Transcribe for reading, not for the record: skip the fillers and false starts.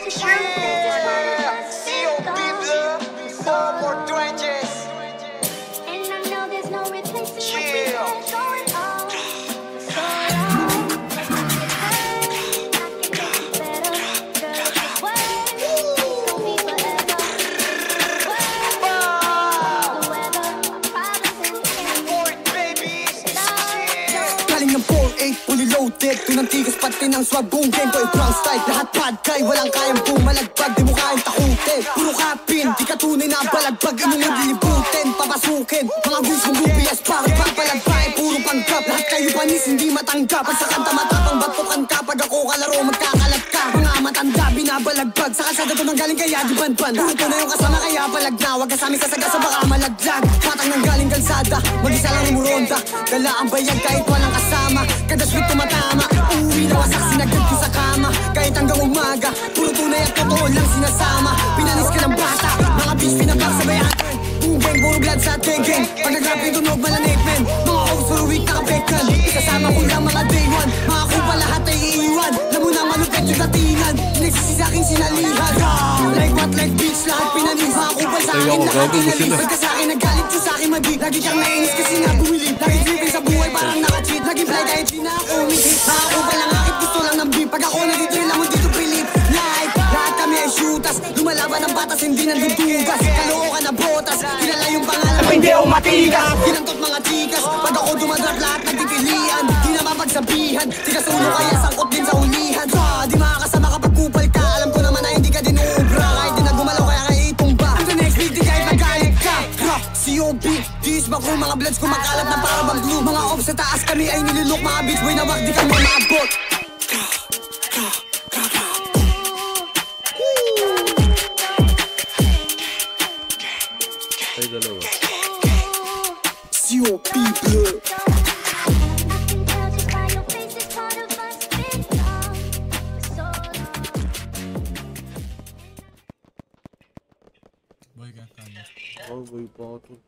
Yeah, C.O.B. blood, 4 more trenches. And I know there's no replacing what we Yeah. had going on. So long, I can make it better. Girl, this way, it's gonna be forever. The weather, our problems in the air. Bored babies. Yeah. Galing ng 4-8, fully loaded. Tunang tigas pati ng swag, boom game ko yung brown style. Lahat bad guy, walang kayang bumalagpag. Di mo kayang takutin, puro kapin. Di ka tunay na balagbag, inunod lilibutin. Papasukin, mga wheels kong UPS para papalagpay. Puro panggap, lahat kayo panis, hindi matanggap. Pag sa kanta matapang, batukan ka. Pag ako kalaro, magkakalat ka. Mga matanda, binabalagbag. Sa kalsada to nang galing kaya di ban-ban. Puro to na yung kasama kaya palag na. Wag kasami kasagasa baka malaglag. Patang nang galing kalsada, mag-isa lang umuronda. Dala ang bayag kahit walang kasama. Kada sweet tumatama, uuwi na wasak sinagad ko sa kama. Kahit hanggang umaga, puro tunay at totoo lang sinasama. Pinanis ka ng bata, mga bitch pinagkaksabayan. Boom bang, puro blood sa tengeng. Pag nag-rapping tunog malanit men. Mga hoes for a week nakapekan. Kasama ko lang mga day one. Mga kupa lahat ay iiwan. Alam mo na malupit yung datingan. Nagsisi sa aking sinalihan. Like what, like bitch, lahat pinanis. Mga kupa sa akin, lahat pinalis. Pagka sa akin nagalit yung sa akin madi. Lagi kang nainis kasi nga bumilip. Lagi dripping sa buhay parang naka-cheat. Lagi fly kahit di na ako umihit. Mga kupa lang akit gusto lang ng beat. Pag ako nag-drill ako dito pilit. Like, lahat kami ay shooters. Lumalaban ng batas, hindi nandudugas. Kalookan na botas, kilala yung pangalan ko, hindi ako matigas. Ginantot mga tikas, pag ako dumadrap lahat nagpipilian. Di na mapagsabihan, tigas ulo kaya sangkot din sa ulihan. Di makakasama kapag kupal ka, alam ko naman na hindi ka din uubra. Kahit di na gumalaw kaya kaya itumba. Ang next week di kahit magalit ka. C.O.B. Diis ba kung mga bloods kumakalat na para bang glue. Mga ops sa taas kami ay nilulok. Mga bitch boy na wag di kami maabot. Ay, dalawa. C.O.B. blood. I can tell just by your face, it's part of us been gone for so long. Boy, kakaya. Oh, boy, pa ako to.